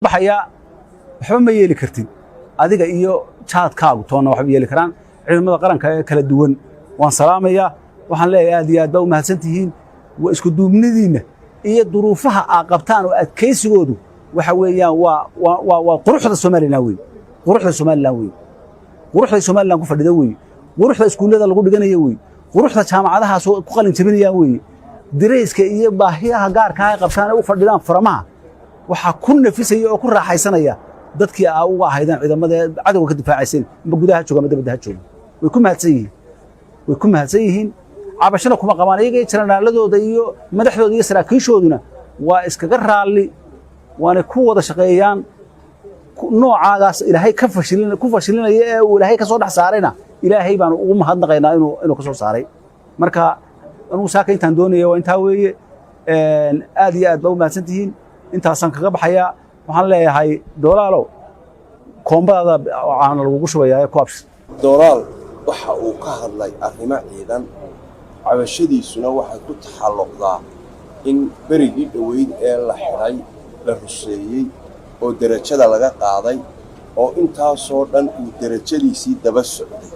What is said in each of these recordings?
baxaya waxba ma yeeli kartid adiga iyo jaadkaagu toona waxba yeeli karaan ciidamada qaranka ee kala duwan waan salaamaya waxaan leeyahay aad iyo aad baa u mahadsantihiin waa isku duubnidiina iyo duruufaha aad qabtaan oo adkaysigoodu waxa weeyaan waa quruxda Soomaaliland weey quruxda Soomaaliland weey quruxda Soomaaliland ku fadhida weey quruxda iskuulada lagu dhiganayo weey quruxda jaamacadaha soo ku qalin jabinayaan weey direyska iyo baahiyaha gaarka ah qabtaan u fadhidaan faramaha waxa ku nafisay oo ku raaxaysanaya dadkii ugu ahaydaan ciidamada cadawga ka difaacaysan ma gudaha jooga ma dibadda jooga way ku mahadsan yihiin cabashana kuma qabaan iyaga janaraaladooda iyo madaxdooda iyo saraakiishooduna waa iskaga raali waana ku wada shaqeeyaan noocaagaas ilaahay ka fashilinaya ee uu ilaahay ka soo dhax saarayna ilaahay baan ugu mahadnaqaynaa inuu ka soo saaray marka anuu saaka intaan doonaya waa intaa weeye aad iyo aad baa u mahadsantihiin intaasan kaga baxaya waxaan leeyahay doolaalo koombada aan lagu shubayaa ku abshir doolaal waxa uu ka hadlay arrimo ciidan cabashadiisuna waxay ku taxalluqdaa in berigii dhaweyd ee la xiray la ruseeyey oo darajada laga qaaday oo intaasoo dhan uu darajadiisii daba socday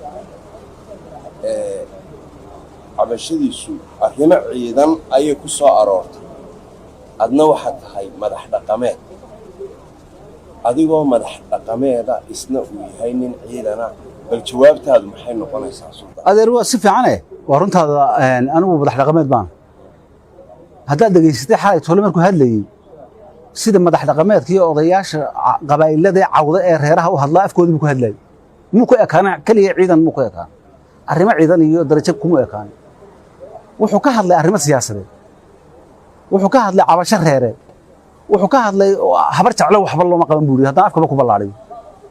cabashadiisu arrimo ciidan ayay ku soo aroortay adna waxaad tahay madax dhaqameed adigoo madax dhaqameeda isna uu yahay nin ciidana bal jawaabtaadu maxay noqonaysaa sultan adeer waa si fiican waa runtaada anigu madax dhaqameed baan haddaad dhageysatay xalay tole markuu hadlayay sida madax dhaqameedka iyo odayaasha qabaa'ilada cawda ee reeraha u hadlaa afkoodii ku hadlayay muu ku ekaan kaliya ciidan muu ku ekaan arrimo ciidan iyo darajo kuma ekaan wuxuu ka hadlay arrimo siyaasadeed wuxuu ka hadlay cabasho reereed wuxuu ka hadlay habar jeclo waxba looma qaban buuri haddana afkaba ku ballaadhay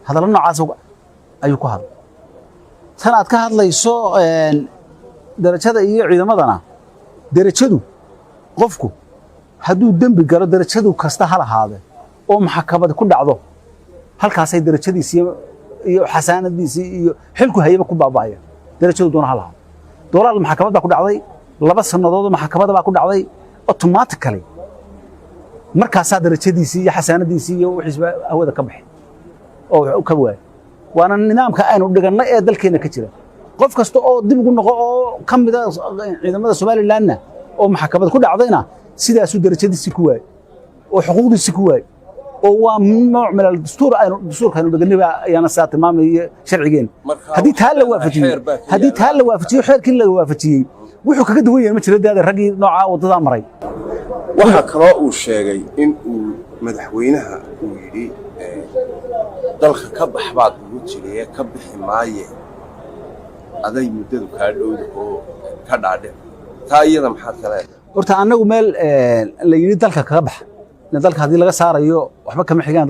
hadallo noocaas ayuu ku hadlay tan aad ka hadlayso darajada iyo ciidamadana darajadu qofku hadduu dembi galo darajadu kasta ha lahaade oo maxkamad ku dhacdo halkaasay darajadiisii iyo xasaanadiisii iyo xilku hayaba ku baaba'aya darajadu doona ha lahaado doolaal maxkamad baa ku dhacday 2 sanadood maxkamadda baa ku dhacday automatically markaasaa darajadiisii iyo xasaanadiisii iyo wixiisba hawada ka baxay oo ka waay waana nidaamka aynu dhigannay ee dalkeena ka jira qof kasta oo dib ugu noqo oo kamid ah ciidamada Soomaaliland oo maxkamad ku dhacdayna sidaas uu darajadiisii ku waay oo xuquuqdiisii ku waay oo waa nooc min dastuurka aynu dhiganay ayaana saa tilmaamay sharcigeen hadii taa la waafajiyo xeerkii la waafajiyay wuxuu kaga duwan yahay ma jiro daada ragii nooca wadada maray waxa kaloo uu sheegay in uu madaxweynaha uu yiri dalka ka baxbaad ugu jiray ka bixi maaye aday muddadu ka dhowdo oo ka dhaadhe taa iyada maxaa kale horta anagu meel la yiri dalka ka bax dalka hadii laga saarayo waxba kama xigaan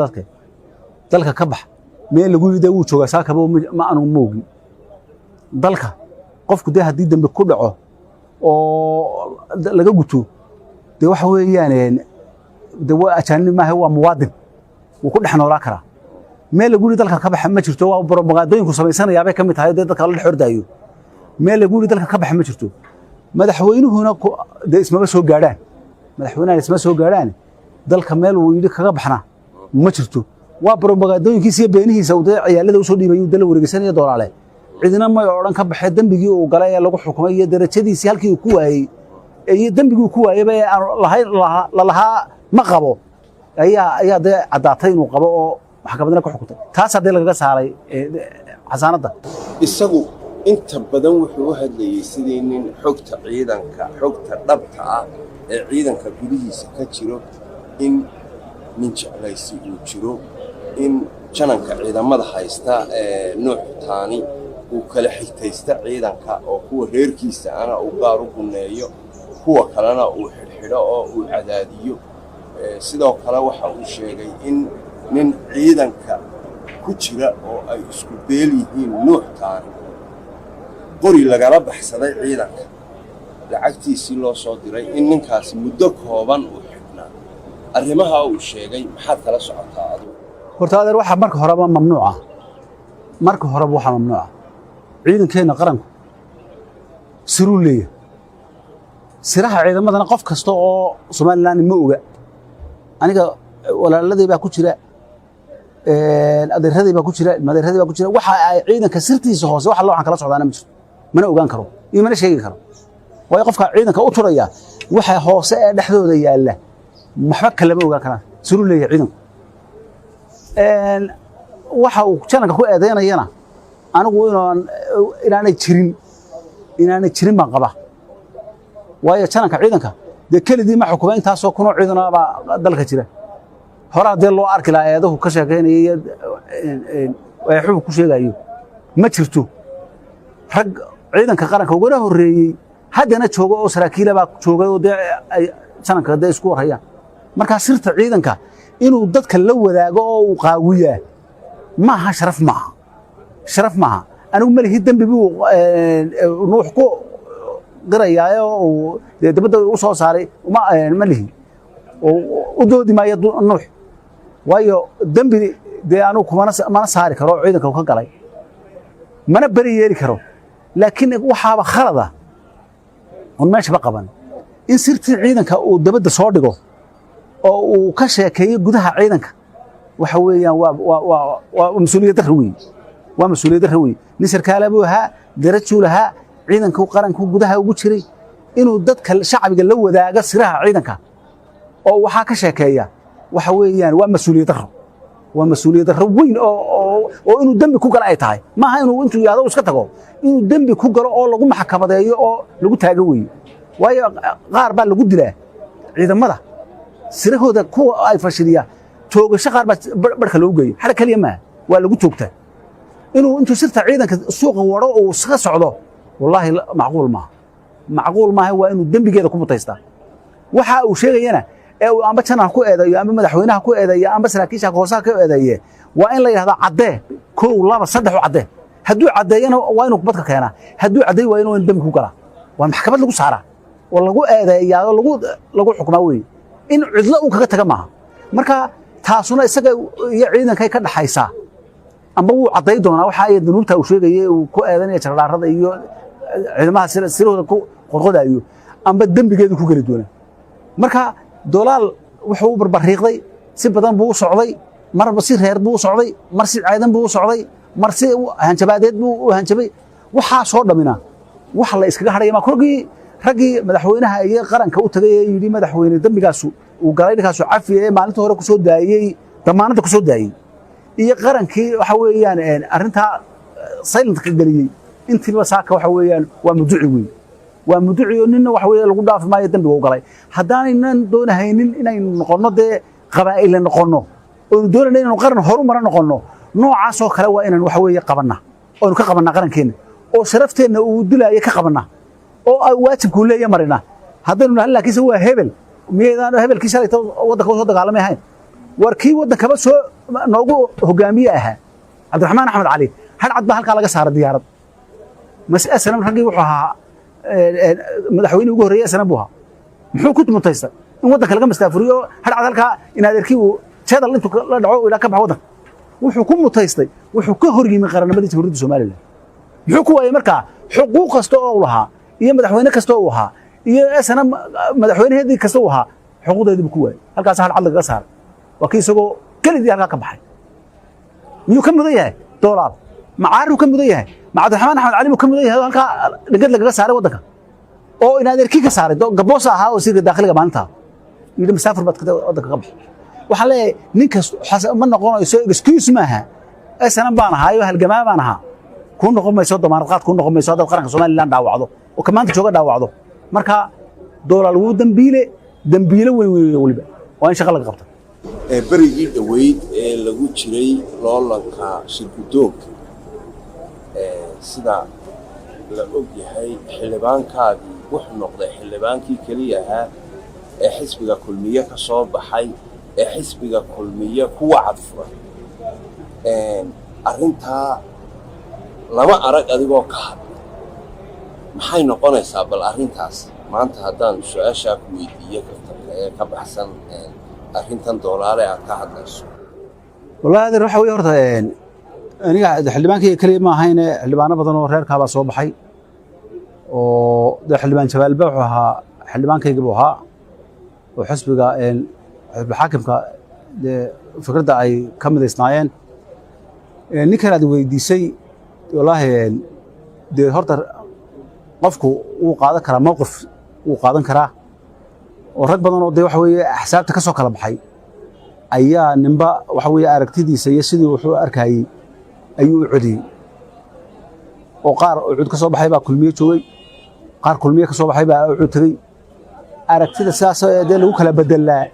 dalka ka bax meel lagu yiri uu jooga saakaba ma aanu moogin dalka qofku hadii dambe ku dhaco oo laga guto waxa weeyaan waa ajaanib maaha waa muwaadin uu ku dhex noolaa kara meel lagu yiri dalka ka bax ma jirto waa propagandooyinku sameysanayaa bay kamid tahay dadka la xordaayo meel lagu yiri dalka ka bax ma jirto madaxweynuhuna isma soo gaadhaan dalka meel uu yiri kaga baxna ma jirto waa propagandooyinkiisa iyo beenihiisa uu ciyaalada u soo dhiibayo dal wareegsanaya doolaale cidina ma oran ka baxay dambigii uu galay ee lagu xukumay iyo darajadiisii halkii uu ku waayay ee dambigii ku waayay bay laha ma qabo ayaa cadaatay inuu qabo oo maxkamadna ku xukuntay taas hadii laga saaray xasaanada isagu inta badan wuxuu u hadlayay sidii nin xogta ciidanka xogta dhabta ah ee ciidanka gudihiisa ka jiro in nin jeclaysi uu jiro in jananka ciidamada haysta nooc taani uu kala xigtaysta ciidanka oo kuwa reerkiisa ana uu gaar u guneeyo kuwa kalena uu xidhxidho oo uu cadaadiyo sidoo kale waxa uu sheegay in nin ciidanka ku jira oo ay isku beel yihiin nooc taani qori lagala baxsaday ciidanka lacagtiisii loo soo diray in ninkaasi muddo kooban uu xidhnaa arrimaha uu sheegay maxaad kala socotaa adigu horta adeer waxa marka horeba mamnuuca waxa mamnuuca ciidankeena qaranku siruu leeyahay siraha ciidamadana qof kasta oo Soomaaliland ma oga aniga walaaladii baa ku jira adeeradii baa ku jira madeeradii baa ku jira waxa ay ciidanka sirtiisa hoose waxa loo kala socdaana ma jirto mana ogaan karo iyo mana sheegi karo way qofka ciidanka u turaya waxa hoose ee dhexdooda yaala maxba kale ma ogaan karaan suru leeyahay ciidanku waxa uu jananka ku eedeynayana anigu inaanay jirin baan qaba waayo jananka ciidanka de kelidii ma xukumo intaasoo kunoo ciidanaba dalka jira horaa dee loo arki lahaa eedahu ka sheekaynaya waxuu ku sheegayo ma jirto rag ciidanka qaranka ugana horeeyay haddana jooga oo saraakiila baa jooga oo dee ay jananka dee isku warhayaan marka sirta ciidanka inuu dadka la wadaago oo uu qaawiyaa maaha sharaf maaha anigu malihi dambi buu nuux ku qirayaayo oo dibadda u soo saaray malihi oo u doodi maayo nuux waayo dambi dee anigu mana saari karo ciidanka uu ka galay mana bari yeeli karo laakiin waxaaba khalada on meeshaba qaban in sirtii ciidanka uu dabadda soo dhigo oo uu ka sheekeeyo gudaha ciidanka waxa weeyaan waa mas'uuliyad darro weey waa mas'uuliyad darro weey nin sarkaal buu ahaa darajuu lahaa ciidanka qaranku gudaha ugu jiray inuu dadka shacbiga la wadaago siraha ciidanka oo waxa ka sheekeeya waxa weeyaan waa mas'uuliyad darro weyn oo inuu dambi ku galo ay tahay maaha inuu intuu yaado iska tago inuu dambi ku galo oo lagu maxkamadeeyo oo lagu taago weey waayo qaar baa lagu dilaa ciidamada sirahooda kuwa ay fashiliya toogasho qaar baa barka loo geeyay xara kaliya ma waa lagu toogtaa inuu intuu sirta ciidanka suuqa waro oo iska socdo wallahi macquul ma waa inuu dambigeeda ku mutaystaa waxa uu sheegayana ee uu amba janaan ku eedayo amba madaxweynaha ku eedayo amba saraakiisha hoosaha ka eedaye waa in la yiraahdo cadee 1 2 3 cadee hadduu cadeeyana waa inuu badka keenaa hadduu cadeey waa inuu dambi ku galaa waa maxkamad lagu saaraa oo lagu eedeeyaa lagu xukumaa weey in cidla uu kaga taga maaha marka taasuna isaga iyo ciidanka ka dhaxaysa amba uu cadeey doonaa waxa ay dunuubta uu sheegayay uu ku eedanaya jaraarada iyo ciidamaha sirooda ku qorqodayo amba dambigeedu ku gali doona marka dolaal wuxuu barbariiqday si badan buu u socday marba si reer buu u socday mar si ciidan buu u socday mar si hanjabaadeed buu u hanjabay waxa soo dhamina waxa la iskaga hadhay ma korgii ragii madaxweynaha iyo qaranka u tagay ee yiri madaxweyne dambigaas uu galay ninkaas cafiyay maalinta hore ku soo daayay damaanada ku soo daayay iyo qarankii waxa weeyaan arinta silent ka galiyay intiiba saaka waxa weeyaan waa muduci weey waa muduci oo ninna waxa weeyaan lagu dhaaf maayo dambiga uu galay hadaanan doonahaynin inay noqono de qabaa'il noqono oo doonayna inuu qaran horumar noqono noocaas oo kale waa inaan waxa weeyaan qabana oo ka qabana qarankeena oo sharafteena uu dilaayo ka qabana oo ay waajibku leeyahay marina hadana laakiin waa hebel miyeedaan hebelkiisa ay wadanka soo dagaalamay ahayn warkii wadanka ba soo noogu hogaamiye ahaa Cabdiraxmaan Axmed Cali hal cad ba halka laga saaray diyaarad mas'alan ragii wuxuu ahaa madaxweynaha ugu horeeyay sanabuha muxuu ku mutaysta in wadanka laga mastaafuriyo hal cad halka in adeerkii uu jeedal intuu la dhaco ila ka baxo wadanka wuxuu ku mutaystay wuxuu ka horyimi qaranimada Jamhuuriyadda Soomaaliland muxuu ku waayay marka xuquuq kasta oo lahaa iyo madaxweyne kasta oo ahaa iyo asana madaxweynaheedii kasta oo ahaa xuquuqdeedii ku waayay halkaas hal cad laga saaray وكي سجوا كل دي هالك بحي ميو كم ذيه دولار معارو كم ذيه مع عبد الرحمن أحمد علي وكم ذيه هالك لقد لقى سعره ودك أو إن هذا الكيك سعره قبوسة ها وسير الداخل جمانتها يدم مسافر بس كده ودك قبل وحلا نكس حسب من نقول يسوي إكسكيوز معها أنا بانا هاي وهالجماعة بانها كون نقوم يسود مارقات كون نقوم يسود القرن الصومالي لان دعوة وكمان تشوفه دعوة مركا دولار ودم بيله ولبا وين شغلك قبضه بريجي دويد lagu jiray loolanka shirkudoonka sida la og yahay xildhibaankaadii wuxuu noqday xildhibaankii kaliya ahaa ee xisbiga kulmiye ka soo baxay ee xisbiga kulmiye ku wacad furay arintaa lama arag adigoo ka hadlay maxay noqonaysaa bal arintaas maanta haddaan su'aasha ku weydiiyo ka baxsan arrintan doolaare aad ka hadlayso والله هذا روح ويا ورثة أنا حلبان كي كلمة هاينة حلبان بدن ورير كابا صوب حي وده حلبان شباب بوحها حلبان كي جبوها وحسب جا الحاكم كا فكرة أي كم ذي صناعين ninkan aad weydiisay wallaahi dee horta qofku wuu qaadan karaa mowqif wuu qaadan karaa oo rag badan oo dee waxa weeye axsaabta ka soo kala baxay ayaa ninba waxa weeye aragtidiisa iyo sidii wuxuu arkayay ayuu u codiyey oo qaar cod ka soo baxay baa kulmiye joogay qaar kulmiye ka soo baxay baa cod tagay aragtida sidaas dee lagu kala bedelaa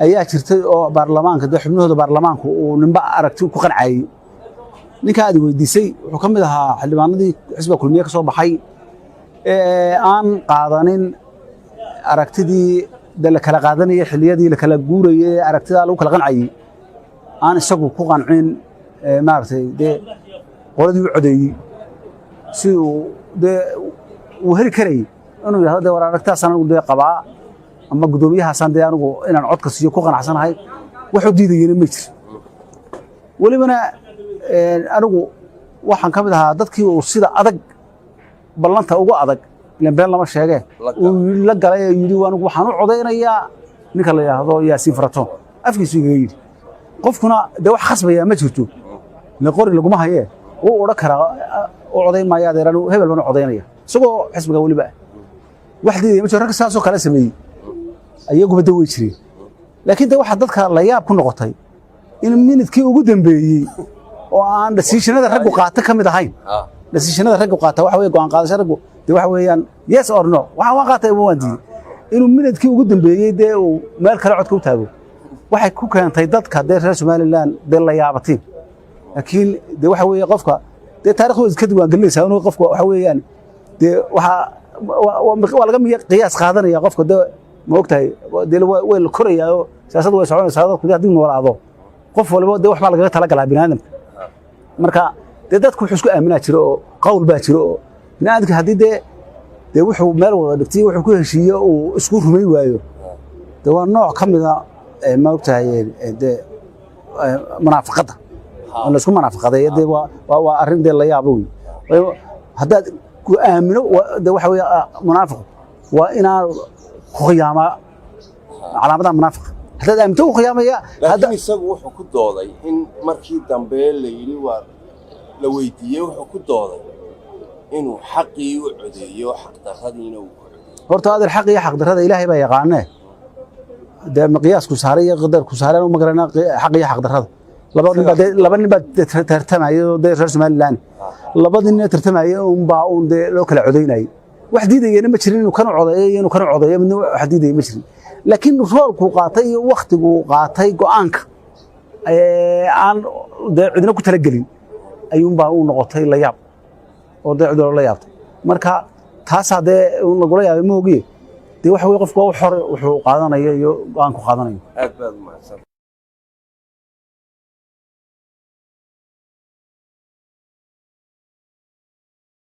ayaa jirtay oo baarlamaanka dee xubnahooda baarlamaanku uu ninba aragti ku qancayay ninka aad weydiisay wuxuu ka mid ahaa xildhibaanadii xisbiga kulmiye ka soo baxay aan qaadanin aragtidii la kala qaadanayay xilliyadii la kala guurayay aragtidaa lagu kala qancayay aan isagu ku qancin maaragtay dee qoladii u codeeyey si uu dee uu heli karayay inuu yidhahdo dee war aragtaasaan anigu dee qabaa ama guddoomiyahaasaan dee anigu inaan codka siiyo ku qanacsanahay waxuu diidayena ma jiro welibana anigu waxaan ka mid ahaa dadkii uu sida adag ballanta ugu adag ilan been lama sheege uu la galay ee yidhi anigu waxaan u codaynayaa ninka la yidhaahdo yaasiin faratoon afkiisu igaga yidhi qofkuna dee wax khasbaya ma jirto le qori laguma hayee wuu odhan karaa u codayn maayo adeer anigu hebel baan u codaynaya isagoo xisbiga weliba wax diidaya ma jiro ragga saasoo kale sameeyey ayaguba da way jireen laakiin de waxaa dadka la yaab ku noqotay in minidkii ugu dambeeyey oo aan dhasiishanada raggu qaata ka mid ahayn dhasiishanada raggu qaata waxa weeye go'aan qaadasho raggu dee waxa weeyaan yes or no waxaan waan qaatay waan diiday inuu minidkii ugu dambeeyey dee uu meel kale codka u taago waxay ku keentay dadka dee reer somalilan dee la yaabatiin laakiin dee waxa weeye qofka dee taariikhdooda iska diiwaangelinaysaa inuu qofka waxa weeyaan dee waa laga qiyaas qaadanaya qofka dee ma ogtahay dee way la korayaa oo siyaasaddu way soconaysaa dadku haddii noolaado qof waliba dee waxbaa lagaga talagalaa biniaadamka marka dee dadku wuxuu isku aaminaa jiro oo qawl baa jiro oo biniaadamka haddii dee wuxuu meel wada dhigtay wuxuu ku heshiiye uu isku rumay waayo dee waa nooc ka mida ma ogtahay dee munaafaqadda in laisku munaafaqadeeyo dee waa arrin dee la yaabo wey haddaad ku aamino dee waxa weeye munaafiqu waa inaa ku khiyaamaa calaamadaha munaafiqa haddaad aaminto u khiyaamaya laakiin isagu wuxuu ku dooday in markii dambe la yidhi waa la weydiiyey wuxuu ku dooday inuu xaqii u codeeyo xaqdarradiina uu ku codeeyo horta adeer xaq iyo xaqdarrada ilaahay baa yaqaanee dee miqyaasku saaray iyo qadarku saareen uma garanaa xaq iyo xaqdarrada laba nin baa tartamaya oo dee reer somalilan labadii nin tartamaya unbaa uun dee loo kala codaynayay wax diidayena ma jirin inuu kana codeeyo iyo inuu kana codeeyo midna wax diidaya ma jirin laakiin roolkuu qaatay iyo waktiguu qaatay go'aanka aan dee cidna ku talagelin ayuunbaa uu noqotay la yaab oo dee cidoo la yaabtay marka taasaa dee lagula yaabay ma ogiye dee waxa weye qofku waa u xor wuxuu qaadanayo iyo go'aanku qaadanayo aad baad u mahadsan